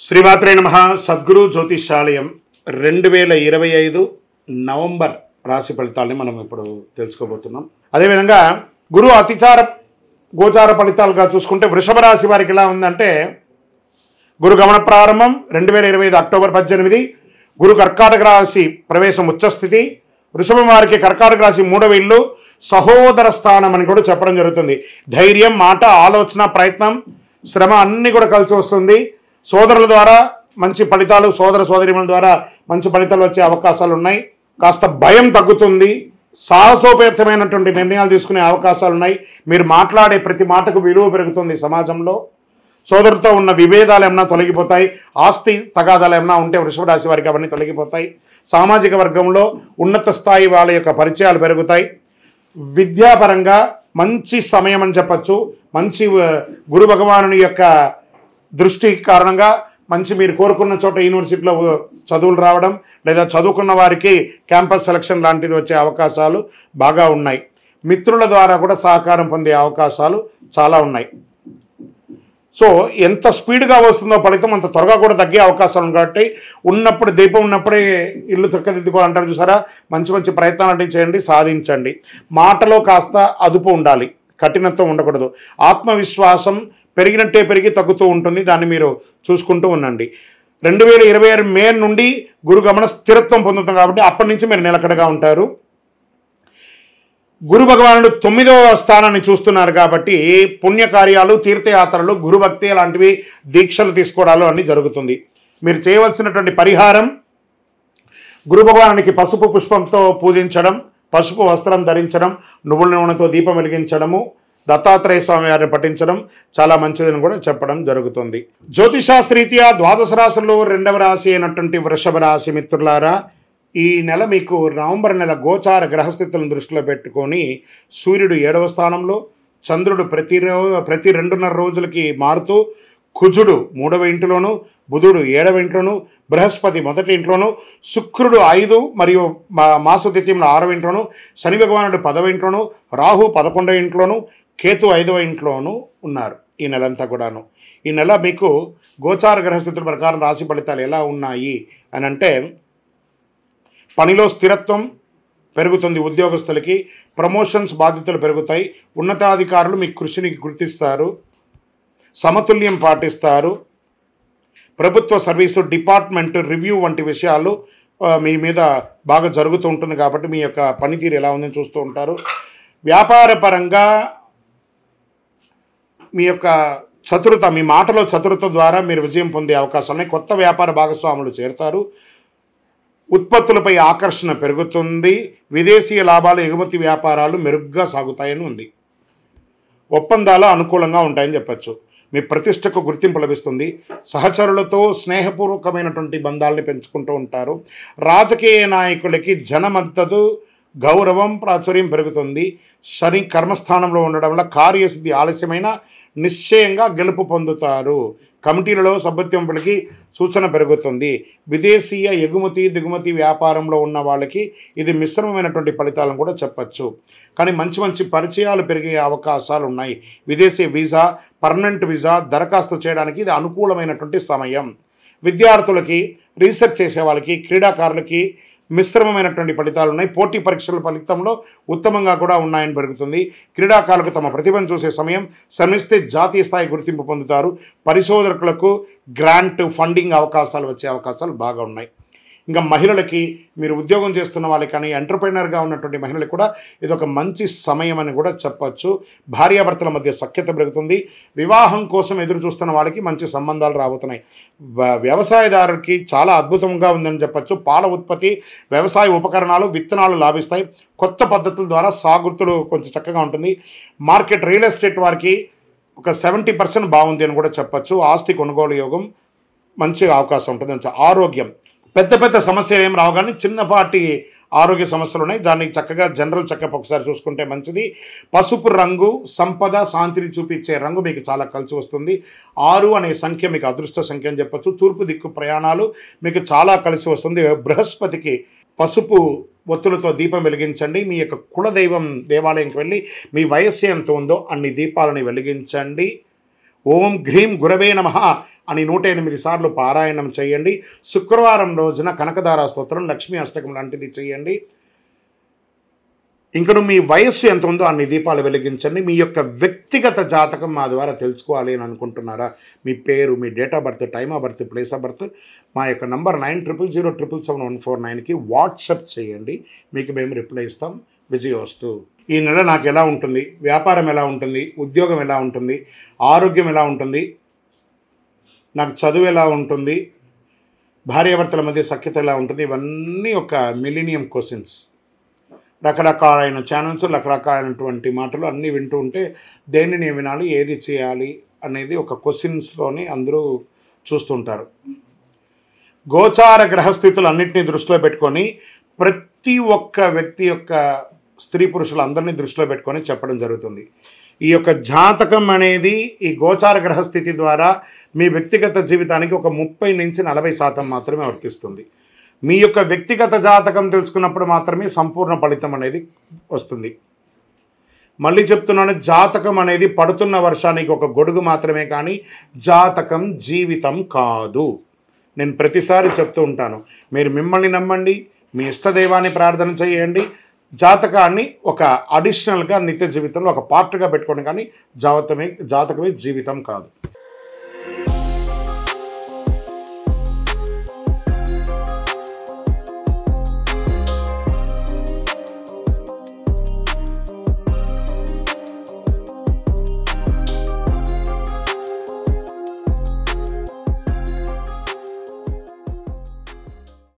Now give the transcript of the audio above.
శ్రీమాత్రే నమః. సద్గురు జ్యోతిషాలయం 2025 నవంబర్ రాశి ఫలితాలని మనం ఇప్పుడు తెలుసుకోబోతున్నాం. అదేవిధంగా గురు అతిచార గోచార ఫలితాలుగా చూసుకుంటే వృషభ రాశి వారికి ఎలా ఉందంటే, గురు గమన ప్రారంభం 2025 అక్టోబర్ 18, గురు కర్కాటక రాశి ప్రవేశం ఉచ్చస్థితి. వృషభం వారికి కర్కాటక రాశి 3వ ఇల్లు, సహోదర స్థానం అని కూడా చెప్పడం జరుగుతుంది. ధైర్యం, మాట, ఆలోచన, ప్రయత్నం, శ్రమ అన్నీ కూడా కలిసి వస్తుంది. సోదరుల ద్వారా మంచి ఫలితాలు, సోదర సోదరిమణుల ద్వారా మంచి ఫలితాలు వచ్చే అవకాశాలు ఉన్నాయి. కాస్త భయం తగ్గుతుంది. సాహసోపేతమైనటువంటి నిర్ణయాలు తీసుకునే అవకాశాలు ఉన్నాయి. మీరు మాట్లాడే ప్రతి మాటకు విలువ పెరుగుతుంది సమాజంలో. సోదరుతో ఉన్న విభేదాలు ఏమన్నా తొలగిపోతాయి. ఆస్తి తగాదాలు ఏమన్నా ఉంటే వృషభ రాశి వారికి అవన్నీ తొలగిపోతాయి. సామాజిక వర్గంలో ఉన్నత స్థాయి వాళ్ళ యొక్క పరిచయాలు పెరుగుతాయి. విద్యాపరంగా మంచి సమయం అని చెప్పచ్చు. మంచి గురు భగవానుని యొక్క దృష్టి కారణంగా మంచి మీరు కోరుకున్న చోట యూనివర్సిటీలో చదువులు రావడం, లేదా చదువుకున్న వారికి క్యాంపస్ సెలక్షన్ లాంటివి వచ్చే అవకాశాలు బాగా ఉన్నాయి. మిత్రుల ద్వారా కూడా సహకారం పొందే అవకాశాలు చాలా ఉన్నాయి. సో ఎంత స్పీడ్గా వస్తుందో ఫలితం అంత త్వరగా కూడా తగ్గే అవకాశాలు ఉన్నాయి. కాబట్టి ఉన్నప్పుడు దీపం ఉన్నప్పుడే ఇల్లు చక్కదిద్దుకోవాలంటారు చూసారా. మంచి మంచి ప్రయత్నాలు చేయండి, సాధించండి. మాటలో కాస్త అదుపు ఉండాలి, కఠినత్వం ఉండకూడదు. ఆత్మవిశ్వాసం పెరిగినట్టే పెరిగి తగ్గుతూ ఉంటుంది. దాన్ని మీరు చూసుకుంటూ ఉండండి. 2026 మే నుండి గురు గమన స్థిరత్వం పొందుతాం కాబట్టి అప్పటి నుంచి మీరు నిలకడగా ఉంటారు. గురు భగవానుడు 9వ స్థానాన్ని చూస్తున్నారు కాబట్టి పుణ్యకార్యాలు, తీర్థయాత్రలు, గురుభక్తి లాంటివి, దీక్షలు తీసుకోవడాలు అన్నీ జరుగుతుంది. మీరు చేయవలసినటువంటి పరిహారం గురు భగవానునికి పసుపు పుష్పంతో పూజించడం, పసుపు వస్త్రం ధరించడం, నువ్వుల నూనెతో దీపం వెలిగించడము, దత్తాత్రేయ స్వామి వారిని పఠించడం చాలా మంచిదని కూడా చెప్పడం జరుగుతుంది. జ్యోతిషాస్త్రీత్యా ద్వాదశ రాశుల్లో 2వ రాశి అయినటువంటి వృషభ రాశి మిత్రులారా, ఈ నెల మీకు నవంబర్ నెల గోచార గ్రహస్థితులను దృష్టిలో పెట్టుకొని సూర్యుడు 7వ స్థానంలో, చంద్రుడు ప్రతి 2.5 రోజులకి మారుతూ, కుజుడు 3వ ఇంటిలోను, బుధుడు 7వ ఇంట్లోను, బృహస్పతి 1వ ఇంట్లోను, శుక్రుడు 5 మరియు మాసు తిథిలో 6వ ఇంట్లోను, శని భగవానుడు 10వ ఇంట్లోను, రాహు 11వ ఇంట్లోను, కేతు 5వ ఇంట్లోనూ ఉన్నారు ఈ నెలంతా కూడాను. ఈ నెల మీకు గోచార గ్రహస్థితుల ప్రకారం రాశి ఫలితాలు ఎలా ఉన్నాయి అని అంటే, పనిలో స్థిరత్వం పెరుగుతుంది. ఉద్యోగస్తులకి ప్రమోషన్స్, బాధ్యతలు పెరుగుతాయి. ఉన్నతాధికారులు మీ కృషిని గుర్తిస్తారు, సమతుల్యం పాటిస్తారు. ప్రభుత్వ సర్వీసు, డిపార్ట్మెంట్ రివ్యూ వంటి విషయాలు మీ మీద బాగా జరుగుతూ ఉంటుంది కాబట్టి మీ యొక్క పనితీరు ఎలా ఉందని చూస్తూ ఉంటారు. వ్యాపార పరంగా మీ యొక్క చతురత, మీ మాటలో చతురత ద్వారా మీరు విజయం పొందే అవకాశాలు ఉన్నాయి. కొత్త వ్యాపార భాగస్వాములు చేరుతారు. ఉత్పత్తులపై ఆకర్షణ పెరుగుతుంది. విదేశీయ లాభాలు, ఎగుమతి వ్యాపారాలు మెరుగ్గా సాగుతాయని ఉంది. ఒప్పందాలు అనుకూలంగా ఉంటాయని చెప్పచ్చు. మీ ప్రతిష్టకు గుర్తింపు లభిస్తుంది. సహచరులతో స్నేహపూర్వకమైనటువంటి బంధాలని పెంచుకుంటూ ఉంటారు. రాజకీయ నాయకులకి జనమద్దతు, గౌరవం, ప్రాచుర్యం పెరుగుతుంది. శని కర్మస్థానంలో ఉండడం వల్ల కార్యసిద్ధి ఆలస్యమైన నిశ్చయంగా గెలుపు పొందుతారు. కమిటీలలో సభ్యత్వం పలికి సూచన పెరుగుతుంది. విదేశీయ ఎగుమతి దిగుమతి వ్యాపారంలో ఉన్న వాళ్ళకి ఇది మిశ్రమమైనటువంటి ఫలితాలను కూడా చెప్పచ్చు. కానీ మంచి మంచి పరిచయాలు పెరిగే అవకాశాలు ఉన్నాయి. విదేశీ వీసా, పర్మనెంట్ వీసా దరఖాస్తు చేయడానికి ఇది అనుకూలమైనటువంటి సమయం. విద్యార్థులకి, రీసెర్చ్ చేసే వాళ్ళకి, క్రీడాకారులకి మిశ్రమమైనటువంటి ఫలితాలు ఉన్నాయి. పోటీ పరీక్షల ఫలితంలో ఉత్తమంగా కూడా ఉన్నాయని పెరుగుతుంది. క్రీడాకారులకు తమ ప్రతిభను చూసే సమయం. శ్రమిస్తే జాతీయ స్థాయి గుర్తింపు పొందుతారు. పరిశోధకులకు గ్రాంట్, ఫండింగ్ అవకాశాలు వచ్చే అవకాశాలు బాగా ఉన్నాయి. ఇంకా మహిళలకి, మీరు ఉద్యోగం చేస్తున్న వాళ్ళకి కానీ ఎంటర్ప్రైనర్గా ఉన్నటువంటి మహిళలకు కూడా ఇది ఒక మంచి సమయం అని కూడా చెప్పచ్చు. భార్యాభర్తల మధ్య సఖ్యత పెరుగుతుంది. వివాహం కోసం ఎదురు చూస్తున్న వాళ్ళకి మంచి సంబంధాలు రాబోతున్నాయి. వ్యవసాయదారులకి చాలా అద్భుతంగా ఉందని చెప్పచ్చు. పాల ఉత్పత్తి, వ్యవసాయ ఉపకరణాలు, విత్తనాలు లాభిస్తాయి. కొత్త పద్ధతుల ద్వారా సాగుతులు కొంచెం చక్కగా ఉంటుంది. మార్కెట్, రియల్ ఎస్టేట్ వారికి ఒక 70% బాగుంది అని కూడా చెప్పచ్చు. ఆస్తి కొనుగోలు యోగం మంచి అవకాశం ఉంటుంది. ఆరోగ్యం, పెద్ద పెద్ద సమస్యలు ఏం రావు కానీ చిన్నపాటి ఆరోగ్య సమస్యలు ఉన్నాయి. దాన్ని చక్కగా జనరల్ చెకప్ ఒకసారి చూసుకుంటే మంచిది. పసుపు రంగు సంపద, శాంతిని చూపించే రంగు మీకు చాలా కలిసి వస్తుంది. 6 అనే సంఖ్య మీకు అదృష్ట సంఖ్య అని చెప్పచ్చు. తూర్పు దిక్కు ప్రయాణాలు మీకు చాలా కలిసి వస్తుంది. బృహస్పతికి పసుపు ఒత్తులతో దీపం వెలిగించండి. మీ యొక్క కులదైవం దేవాలయంకి వెళ్ళి మీ వయస్సు ఎంత ఉందో అన్ని దీపాలని వెలిగించండి. ఓం హ్రీం గురవే నమః అని 108 సార్లు పారాయణం చేయండి. శుక్రవారం రోజున కనకదార స్తోత్రం, లక్ష్మీ అష్టకం లాంటిది చేయండి. ఇంకను మీ వయస్సు ఎంత ఉందో అన్ని దీపాలు వెలిగించండి. మీ యొక్క వ్యక్తిగత జాతకం మా ద్వారా తెలుసుకోవాలి అని అనుకుంటున్నారా? మీ పేరు, మీ date of birth, time of birth, place of birth మా యొక్క నంబర్ 9007777149కి వాట్సప్ చేయండి. మీకు మేము రిప్లై ఇస్తాం. విజయోస్తు. ఈ నెల నాకు ఎలా ఉంటుంది, వ్యాపారం ఎలా ఉంటుంది, ఉద్యోగం ఎలా ఉంటుంది, ఆరోగ్యం ఎలా ఉంటుంది, నాకు చదువు ఎలా ఉంటుంది, భార్యాభర్తల మధ్య సఖ్యత ఎలా ఉంటుంది, ఇవన్నీ ఒక మిలీనియం క్వశ్చన్స్. రకరకాలైన ఛానల్స్, రకరకాలైనటువంటి మాటలు అన్నీ వింటూ ఉంటే దేన్ని నేను వినాలి, ఏది చేయాలి అనేది ఒక క్వశ్చన్స్లోని అందరూ చూస్తుంటారు. గోచార గ్రహస్థితులు అన్నింటినీ దృష్టిలో పెట్టుకొని ప్రతి ఒక్క వ్యక్తి యొక్క స్త్రీ పురుషులు అందరినీ దృష్టిలో పెట్టుకొని చెప్పడం జరుగుతుంది. ఈ యొక్క జాతకం అనేది ఈ గోచార గ్రహస్థితి ద్వారా మీ వ్యక్తిగత జీవితానికి ఒక 30 నుంచి 40% మాత్రమే వర్తిస్తుంది. మీ యొక్క వ్యక్తిగత జాతకం తెలుసుకున్నప్పుడు మాత్రమే సంపూర్ణ ఫలితం అనేది వస్తుంది. మళ్ళీ చెప్తున్నాను, జాతకం అనేది పడుతున్న వర్షానికి ఒక గొడుగు మాత్రమే, కానీ జాతకం జీవితం కాదు. నేను ప్రతిసారి చెప్తూ ఉంటాను, మీరు మిమ్మల్ని నమ్మండి, మీ ఇష్టదైవాన్ని ప్రార్థన చేయండి, జాతకాన్ని ఒక అడిషనల్గా నిత్య జీవితంలో ఒక పార్ట్గా పెట్టుకోండి, కానీ జాతకమే జీవితం కాదు.